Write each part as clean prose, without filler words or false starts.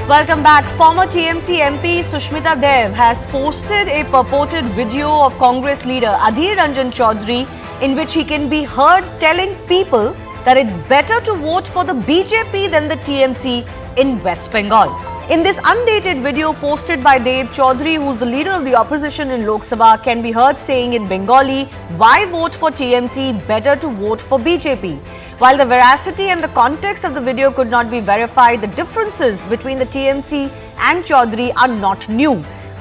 Welcome back. Former TMC MP Sushmita Dev has posted a purported video of Congress leader Adhir Ranjan Chowdhury in which he can be heard telling people that it's better to vote for the BJP than the TMC in West Bengal. In this undated video posted by Dev, Chowdhury, who's the leader of the opposition in Lok Sabha, can be heard saying in Bengali, "Why vote for TMC? Better to vote for BJP." While the veracity and the context of the video could not be verified, the differences between the TMC and Chowdhury are not new.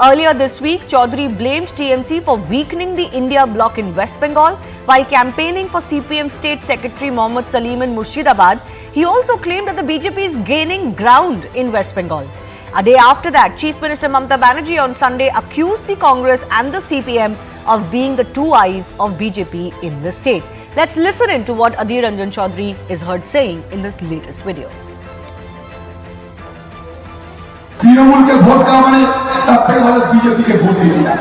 Earlier this week, Chowdhury blamed TMC for weakening the India bloc in West Bengal while campaigning for CPM State Secretary Mohammad Salim in Murshidabad. He also claimed that the BJP is gaining ground in West Bengal. A day after that, Chief Minister Mamata Banerjee on Sunday accused the Congress and the CPM of being the two eyes of BJP in the state. Let's listen in to what Adhir Ranjan Chowdhury is heard saying in this latest video. Trinamool के vote देওয়া মানে তার থেকে ভালো BJP কে vote দিয়ে দিলাম।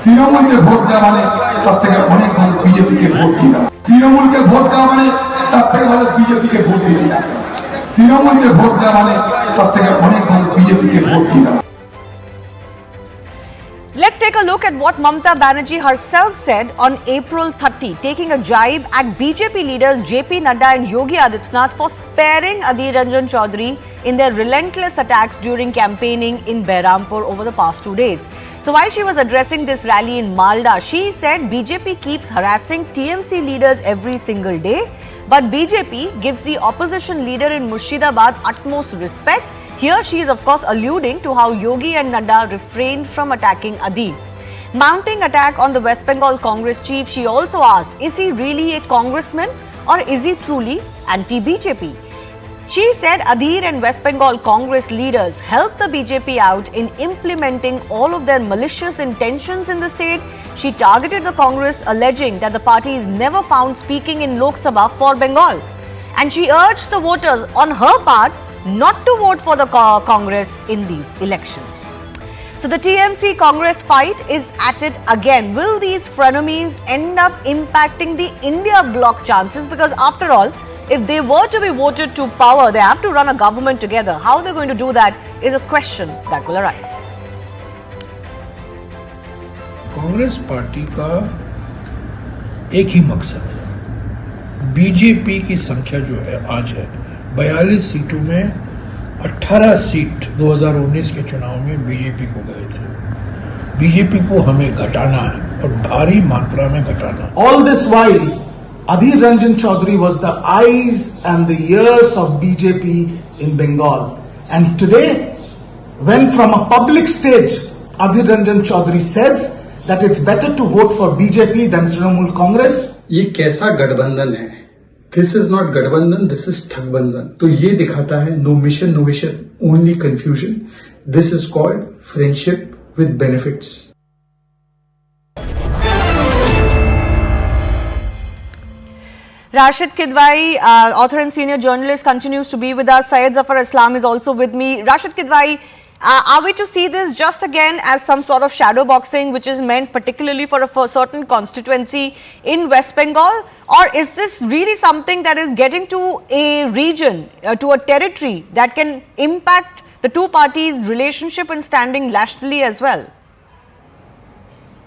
তৃণমূল কে vote দেওয়া মানে তার থেকে অনেক ভালো বিজেপি কে ভোট দিয়ে দিলাম। তৃণমূল কে ভোট দেওয়া মানে তার থেকে ভালো বিজেপি কে ভোট দিয়ে দিলাম। তৃণমূল কে ভোট দেওয়া মানে তার থেকে অনেক ভালো বিজেপি কে ভোট দিয়ে দিলাম। Let's take a look at what Mamata Banerjee herself said on April 30, taking a jibe at BJP leaders JP Nadda and Yogi Adityanath for sparing Adhir Ranjan Chowdhury in their relentless attacks during campaigning in Baharampur over the past 2 days. So while she was addressing this rally in Malda, she said BJP keeps harassing TMC leaders every single day, but BJP gives the opposition leader in Murshidabad utmost respect. Here she is of course alluding to how Yogi and Nadda refrained from attacking Adhir. Mounting attack on the West Bengal Congress chief, she also asked, is he really a congressman or is he truly anti-BJP? She said Adhir and West Bengal Congress leaders helped the BJP out in implementing all of their malicious intentions in the state. She targeted the Congress, alleging that the party is never found speaking in Lok Sabha for Bengal. And she urged the voters on her part not to vote for the Congress in these elections. So the TMC Congress fight is at it again. Will these frenemies end up impacting the India bloc chances? Because after all, if they were to be voted to power, they have to run a government together. How they're going to do that is a question that will arise. Congress party का एक ही मकसद है। BJP की संख्या जो है आज है 42 सीटों में 18 सीट 2019 के चुनाव में बीजेपी को गए थे। बीजेपी को हमें घटाना है और भारी मात्रा में घटाना है। All this while, Adhir Ranjan Chowdhury was the eyes and the ears of BJP in Bengal. And today, when from a public stage, Adhir Ranjan Chowdhury says that it's better to vote for BJP than Trinamool Congress. ये कैसा गठबंधन है? This is not गठबंधन, this is ठगबंधन। तो ये दिखाता है no mission, only confusion. This is called friendship with benefits. Rashid Kidwai, author and senior journalist, continues to be with us. Syed Zafar Islam is also with me. Rashid Kidwai, are we to see this just again as some sort of shadow boxing which is meant particularly for a certain constituency in West Bengal? Or is this really something that is getting to a region, to a territory that can impact the two parties' relationship and standing nationally as well?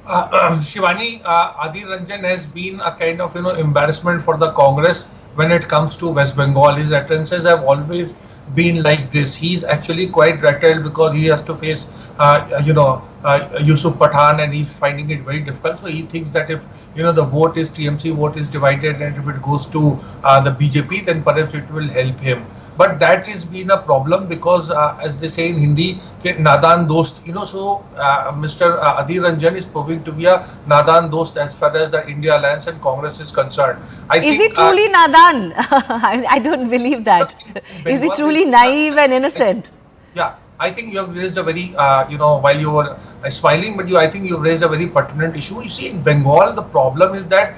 Shivani, Adhir Ranjan has been a kind of embarrassment for the Congress when it comes to West Bengal. His utterances have always been like this. He's actually quite rattled because he has to face Yusuf Pathan, and he's finding it very difficult. So he thinks that if the vote is TMC vote is divided and if it goes to the BJP, then perhaps it will help him. But that has been a problem because as they say in Hindi, nadan dost. So Mr. Adhir Ranjan is proving to be a nadan dost as far as the India Alliance and Congress is concerned. Is he truly nadan? I don't believe that. Is he truly naive and innocent? Yeah. I think you have raised a very, while you were smiling, but I think you raised a very pertinent issue. You see, in Bengal, the problem is that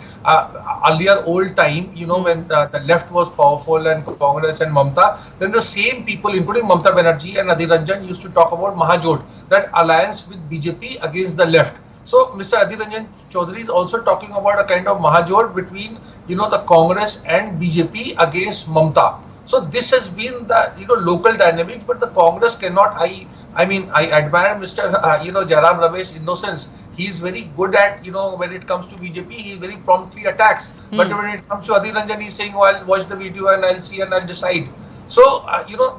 earlier old time, when the left was powerful and Congress and Mamata, then the same people, including Mamata Banerjee and Adhir Ranjan, used to talk about Mahajot, that alliance with BJP against the left. So Mr. Adhir Ranjan Chowdhury is also talking about a kind of Mahajot between, the Congress and BJP against Mamata. So this has been the local dynamics, but the Congress cannot. I mean I admire Mr. Jairam Ramesh innocence. He is very good at when it comes to BJP, he very promptly attacks. But when it comes to Adhir Ranjan, he is saying, "Oh, I'll watch the video and I'll see and I'll decide." So,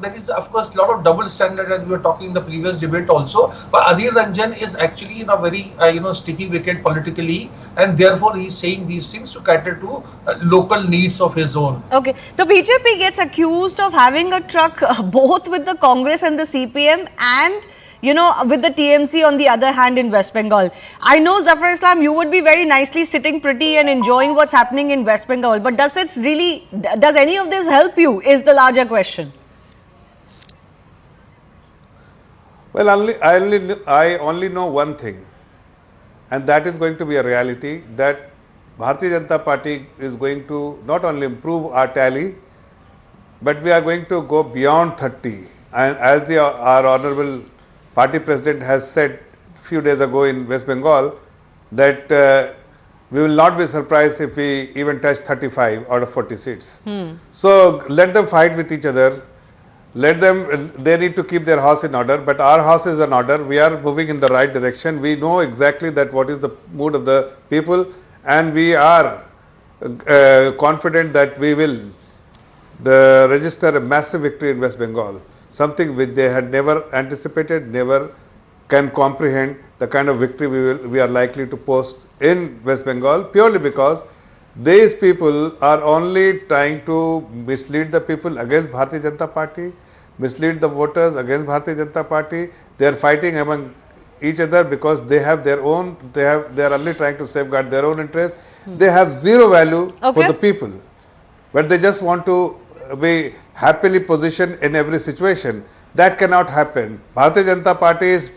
there is of course a lot of double standard, as we were talking in the previous debate also. But Adhir Ranjan is actually in a very, sticky wicket politically, and therefore he is saying these things to cater to local needs of his own. Okay, the BJP gets accused of having a truck both with the Congress and the CPM and with the TMC on the other hand in West Bengal. I know, Zafar Islam, you would be very nicely sitting pretty and enjoying what's happening in West Bengal. But does any of this help you is the larger question. Well, I only know one thing, and that is going to be a reality, that Bharatiya Janata Party is going to not only improve our tally, but we are going to go beyond 30. And as our Honorable Party President has said a few days ago in West Bengal, that we will not be surprised if we even touch 35 out of 40 seats. So let them fight with each other. They need to keep their house in order, but our house is in order. We are moving in the right direction. We know exactly that what is the mood of the people, and we are confident that we will register a massive victory in West Bengal. Something which they had never anticipated, never can comprehend the kind of victory we are likely to post in West Bengal, purely because these people are only trying to mislead the people against Bharatiya Janata Party, mislead the voters against Bharatiya Janata Party. They are fighting among each other because they have their own, they are only trying to safeguard their own interests. They have zero value for the people, but they just want to be happily positioned in every situation. That cannot happen. Bharatiya Janata Party is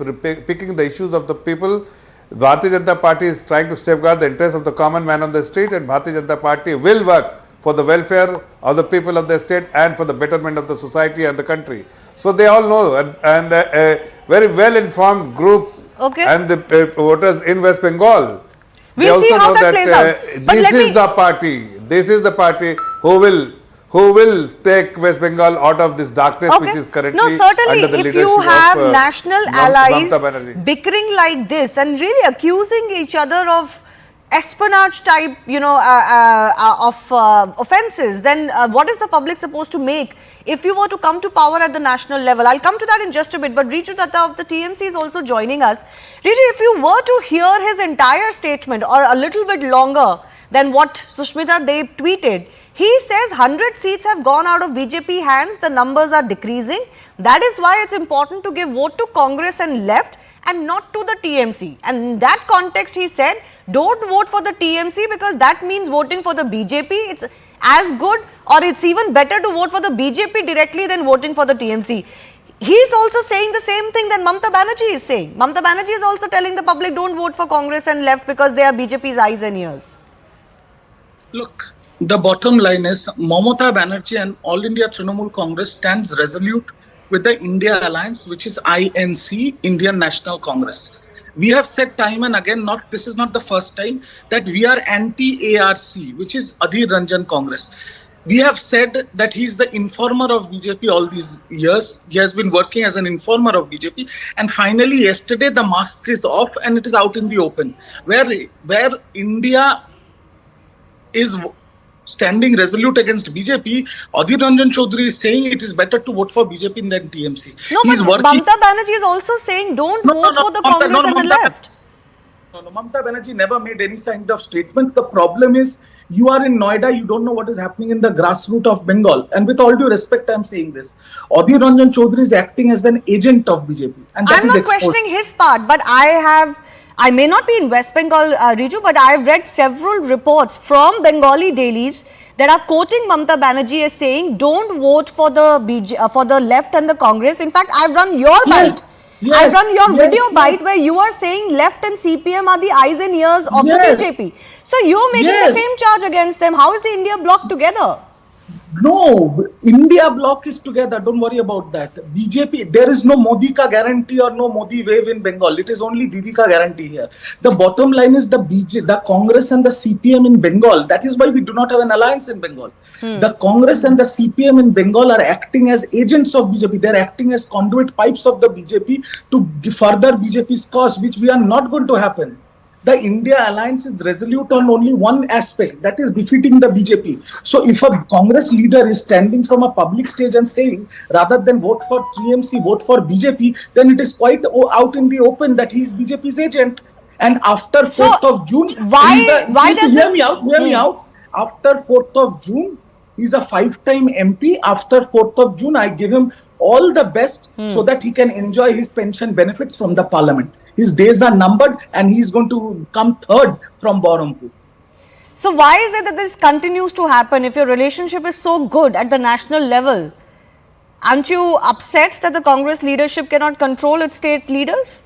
picking the issues of the people. Bharatiya Janata Party is trying to safeguard the interests of the common man on the street, and Bharatiya Janata Party will work for the welfare of the people of the state and for the betterment of the society and the country. So they all know, and a very well informed group and the voters in West Bengal. We'll see how that plays out. But This is the party who will take West Bengal out of this darkness which is currently No, certainly, under the if you have national allies Banerjee bickering like this and really accusing each other of espionage type, offences, then what is the public supposed to make if you were to come to power at the national level? I'll come to that in just a bit, but Riju Datta of the TMC is also joining us. Riju, if you were to hear his entire statement or a little bit longer than what Sushmita Dev tweeted, he says 100 seats have gone out of BJP hands, the numbers are decreasing. That is why it's important to give vote to Congress and left and not to the TMC. And in that context, he said, don't vote for the TMC because that means voting for the BJP. It's as good or it's even better to vote for the BJP directly than voting for the TMC. He's also saying the same thing that Mamata Banerjee is saying. Mamata Banerjee is also telling the public, don't vote for Congress and left because they are BJP's eyes and ears. Look, the bottom line is Mamata Banerjee and All India Trinamool Congress stands resolute with the India Alliance, which is INC, Indian National Congress. We have said time and again, this is not the first time, that we are anti-ARC, which is Adhir Ranjan Congress. We have said that he is the informer of BJP all these years. He has been working as an informer of BJP. And finally, yesterday, the mask is off and it is out in the open, where India is standing resolute against BJP. Adhir Ranjan Chowdhury is saying it is better to vote for BJP than TMC. No, but Mamata Banerjee is also saying don't vote for the Congress and the left. No, Mamata Banerjee never made any kind of statement. The problem is you are in Noida, you don't know what is happening in the grassroots of Bengal. And with all due respect, I am saying this. Adhir Ranjan Chowdhury is acting as an agent of BJP. And I'm not questioning his part, but I may not be in West Bengal, Riju, but I have read several reports from Bengali dailies that are quoting Mamata Banerjee as saying, don't vote for the left and the Congress. In fact, I've run your bite. I've run your video bite where you are saying left and CPM are the eyes and ears of the BJP. So you're making the same charge against them. How is the India bloc together? No, India bloc is together. Don't worry about that. BJP, there is no Modi ka guarantee or no Modi wave in Bengal. It is only Didi ka guarantee here. The bottom line is the Congress and the CPM in Bengal. That is why we do not have an alliance in Bengal. The Congress and the CPM in Bengal are acting as agents of BJP. They are acting as conduit pipes of the BJP to further BJP's cause, which we are not going to happen. The India alliance is resolute on only one aspect, that is defeating the BJP. So if a Congress leader is standing from a public stage and saying, rather than vote for TMC, vote for BJP, then it is quite out in the open that he is BJP's agent. And after 4th of June, why does hear me out. After 4th of June, he's a 5-time MP. After 4th of June, I give him all the best so that he can enjoy his pension benefits from the parliament. His days are numbered and he's going to come third from Baharampur. So why is it that this continues to happen if your relationship is so good at the national level? Aren't you upset that the Congress leadership cannot control its state leaders?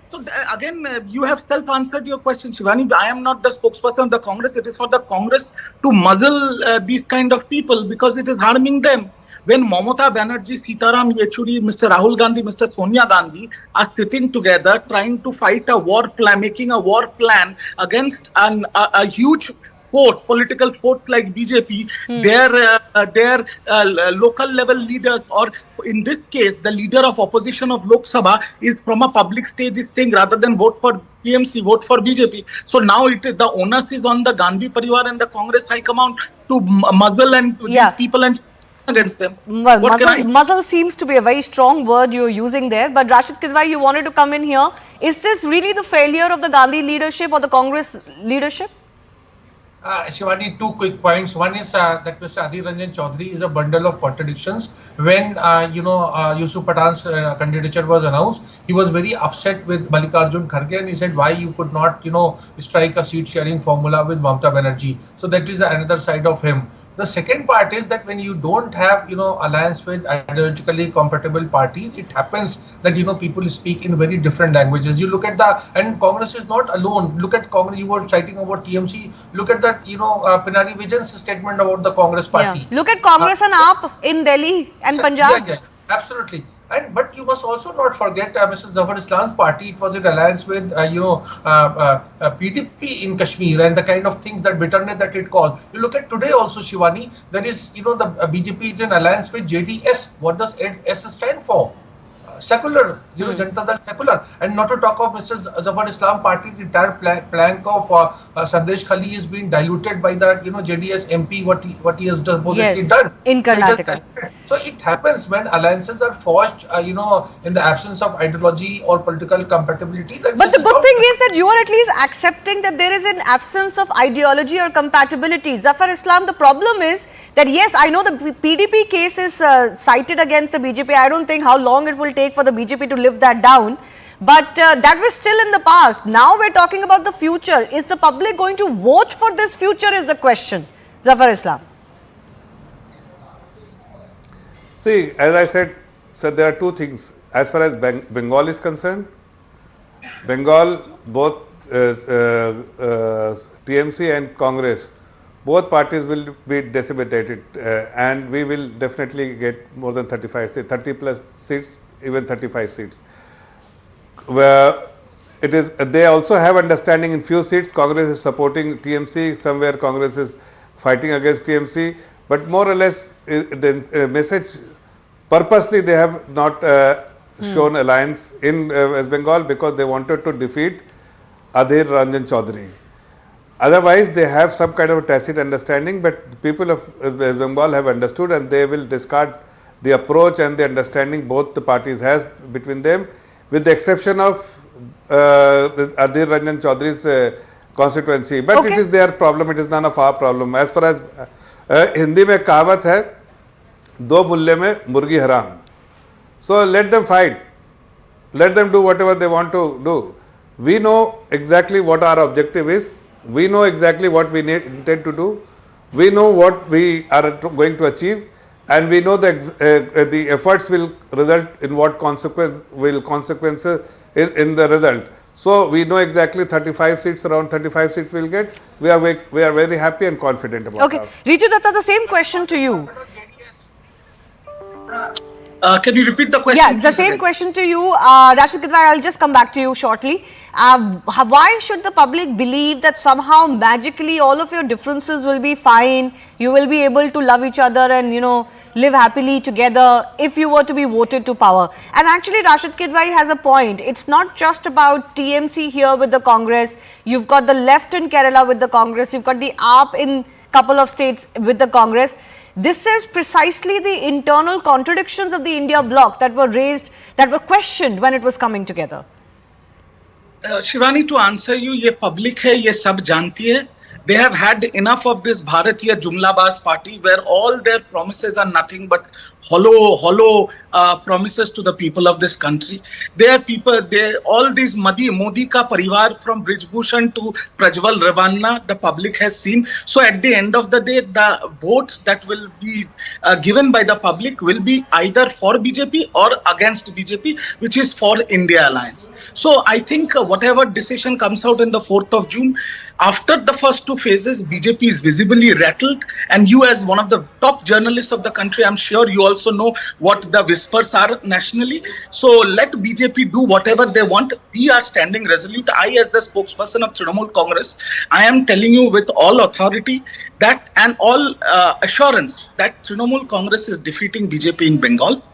So again, you have self-answered your question, Shivani. I am not the spokesperson of the Congress. It is for the Congress to muzzle these kind of people because it is harming them. When Mamata Banerjee, Sitaram Yechuri, Mr. Rahul Gandhi, Mr. Sonia Gandhi are sitting together trying to fight a war plan, making a war plan against a huge political force like BJP, their local level leaders, or in this case, the leader of opposition of Lok Sabha is from a public stage is saying rather than vote for TMC, vote for BJP. So now the onus is on the Gandhi Parivar and the Congress High Command to muzzle and these people and against them. Well, muzzle seems to be a very strong word you're using there. But Rashid Kidwai, you wanted to come in here. Is this really the failure of the Gandhi leadership or the Congress leadership? Shivani, two quick points. One is that Mr. Adhir Ranjan Chowdhury is a bundle of contradictions. When, Yusuf Pathan's candidature was announced, he was very upset with Mallikarjun Kharge and he said why you could not, strike a seat sharing formula with Mamata Banerjee. So that is another side of him. The second part is that when you don't have, alliance with ideologically compatible parties, it happens that, people speak in very different languages. You look at and Congress is not alone. Look at Congress, you were citing about TMC. Look at that, Pinari Vijayan's statement about the Congress party. Yeah. Look at Congress and AAP in Delhi and Punjab. Yeah, absolutely. But you must also not forget Mr. Zafar Islam's party. It was in alliance with PDP in Kashmir and the kind of things that bitterness that it caused. You look at today also, Shivani. There is the BJP is in alliance with JDS. What does S stand for? Secular, Janata Dal secular, and not to talk of Mr. Zafar Islam party's entire plank of Sandesh Khali is being diluted by the JDS MP what he has supposedly done in Karnataka. So it happens when alliances are forged, in the absence of ideology or political compatibility. But the good thing is that you are at least accepting that there is an absence of ideology or compatibility. Zafar Islam, the problem is that yes, I know the PDP case is cited against the BJP. I don't think how long it will take for the BJP to live that down. But that was still in the past. Now we're talking about the future. Is the public going to vote for this future is the question. Zafar Islam. See, as I said, there are two things. As far as Bengal is concerned, Bengal, both TMC and Congress, both parties will be decimated and we will definitely get more than 30 plus seats, even 35 seats. Where they also have understanding in few seats. Congress is supporting TMC, somewhere Congress is fighting against TMC, but more or less the message, purposely they have not shown alliance in West Bengal because they wanted to defeat Adhir Ranjan Chowdhury. Otherwise, they have some kind of a tacit understanding, but people of West Bengal have understood and they will discard the approach and the understanding both the parties has between them, with the exception of Adhir Ranjan Chowdhury's constituency. But it is their problem, it is none of our problem. As far as Hindi में कहावत है, दो मुल्ले में मुर्गी हराम. So let them fight. Let them do whatever they want to do. We know exactly what our objective is. We know exactly what we intend to do. We know what we are going to achieve, and we know the efforts will result in what consequences in the result. So we know exactly 35 seats, around 35 seats we'll get. We are very happy and confident about Okay, that. Riju Datta, the same question to you. Can you repeat the question? Yeah, the please, same again? question to you, Rashid Kidwai. I'll just come back to you shortly. Why should the public believe that somehow magically all of your differences will be fine? You will be able to love each other and, you know, live happily together if you were to be voted to power. And actually, Rashid Kidwai has a point. It's not just about TMC here with the Congress. You've got the left in Kerala with the Congress. You've got the AAP in couple of states with the Congress. This is precisely the internal contradictions of the India bloc that were raised, that were questioned when it was coming together. Shivani, to answer you, ये public है, ये सब जानती है. They have had enough of this Bharatiya Jumlabaz party where all their promises are nothing but hollow promises to the people of this country. All these Modi ka parivar from Brijbhushan to Prajwal Ravanna, the public has seen. So at the end of the day, the votes that will be given by the public will be either for BJP or against BJP, which is for India Alliance. So I think whatever decision comes out in the 4th of June, after the first two phases, BJP is visibly rattled. And you, as one of the top journalists of the country, I'm sure you also know what the whispers are nationally. So let BJP do whatever they want. We are standing resolute. I, as the spokesperson of Trinamool Congress, I am telling you with all authority that and all assurance that Trinamool Congress is defeating BJP in Bengal.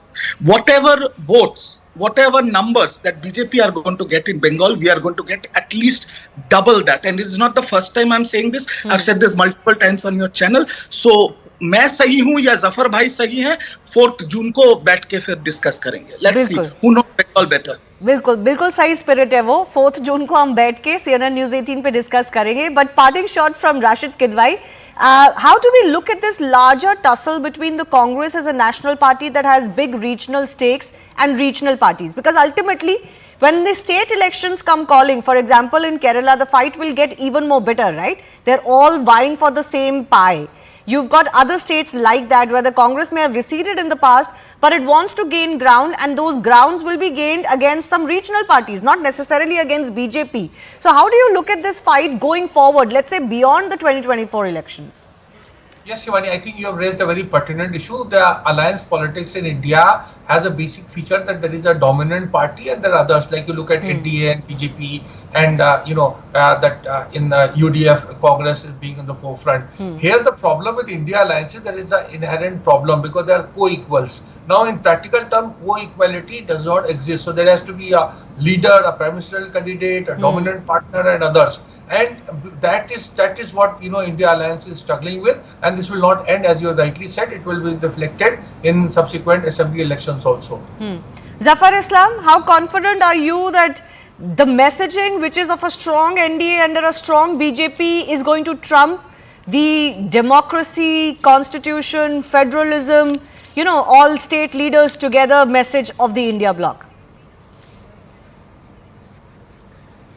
Whatever votes, whatever numbers that BJP are going to get in Bengal, we are going to get at least double that. And it is not the first time I'm saying this. I've said this multiple times on your channel. So, मैं सही हूँ या जफर भाई सही है, 4th जून को बैठ के फिर डिस्कस करेंगे. Let's see who knows Bengal better. बिल्कुल बिल्कुल सही स्पिरिट है वो. 4th जून को हम बैठ के CNN News 18 पे डिस्कस करेंगे. But parting shot from Rashid Kidwai, how do we look at this larger tussle between the Congress as a national party that has big regional stakes and regional parties? Because ultimately, when the state elections come calling, for example in Kerala, the fight will get even more bitter, right? They're all vying for the same pie. You've got other states like that where the Congress may have receded in the past, but it wants to gain ground, and those grounds will be gained against some regional parties, not necessarily against BJP. So how do you look at this fight going forward, let's say beyond the 2024 elections? Yes, Shivani, I think you have raised a very pertinent issue. The alliance politics in India has a basic feature that there is a dominant party and there are others, like you look at NDA and BJP and, in the UDF, Congress is being in the forefront. Here, the problem with India alliances, there is an inherent problem because they are co-equals. Now, in practical terms, co-equality does not exist. So, there has to be a leader, a prime ministerial candidate, a dominant partner and others. And that is what, India alliance is struggling with. And this will not end, as you rightly said, it will be reflected in subsequent assembly elections also. Zafar Islam, how confident are you that the messaging, which is of a strong NDA under a strong BJP, is going to trump the democracy, constitution, federalism, all state leaders together message of the India bloc?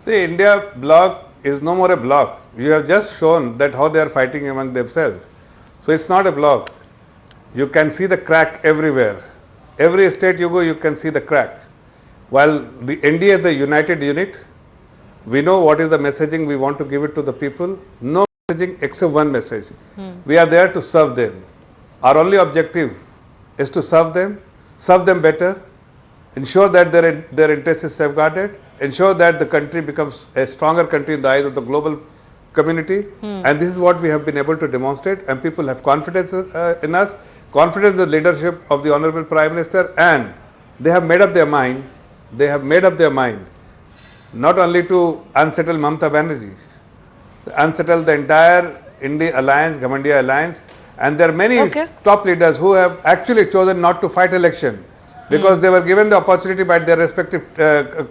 See, India bloc is no more a bloc. You have just shown that how they are fighting among themselves. So it's not a bloc. You can see the crack everywhere. Every state you go, you can see the crack. While the NDA is a united unit, we know what is the messaging we want to give it to the people. No messaging except one message. We are there to serve them. Our only objective is to serve them better, ensure that their interest is safeguarded, ensure that the country becomes a stronger country in the eyes of the global community, and this is what we have been able to demonstrate, and people have confidence in us, confidence in the leadership of the Honorable Prime Minister, and they have made up their mind, not only to unsettle Mamata Banerjee, unsettle the entire India alliance, Ghamandiya alliance, and there are many top leaders who have actually chosen not to fight election because they were given the opportunity by their respective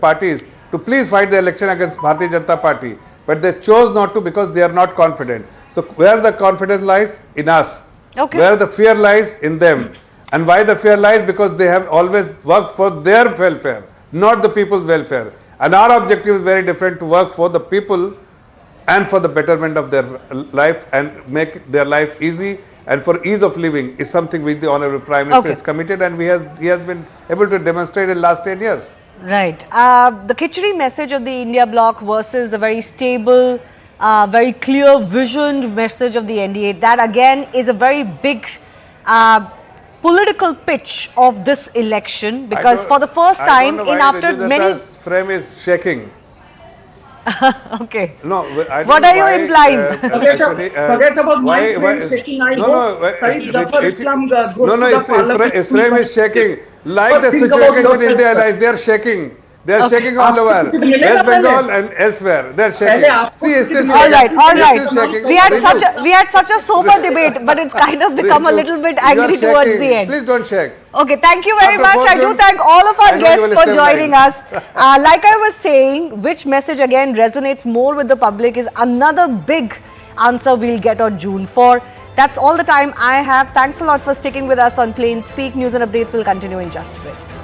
parties to please fight the election against Bharatiya Janata Party. But they chose not to because they are not confident. So where the confidence lies? In us. Where the fear lies? In them. And why the fear lies? Because they have always worked for their welfare, not the people's welfare. And our objective is very different, to work for the people and for the betterment of their life and make their life easy. And for ease of living is something which the Honorable Prime Minister is committed, and he has been able to demonstrate in the last 10 years. Right. The Khichdi message of the India bloc versus the very stable, very clear visioned message of the NDA, that again is a very big political pitch of this election, because for the first time in after many... frame is shaking. Okay. No, I don't What know are you why, implying? Forget about my frame shaking. I hope Saeed Zafar Islam goes to the parliament. His frame is shaking. Like First the think about situation in yourself, India, sir. like they are shaking. They are shaking all आपको over. कुछ मिलेगा West Bengal पहले? and elsewhere. They are shaking. पहले आपको See, it's कुछ still मिलेगा? All right, all It's right. still shaking. We had such a sober debate, but it's kind of become a little bit angry You are towards shaking. the end. Please don't shake. Okay, thank you very After much. I do fortune, thank all of our I know you guests will for stay joining online. us. Like I was saying, which message again resonates more with the public is another big answer we'll get on June 4. That's all the time I have. Thanks a lot for sticking with us on Plain Speak. News and updates will continue in just a bit.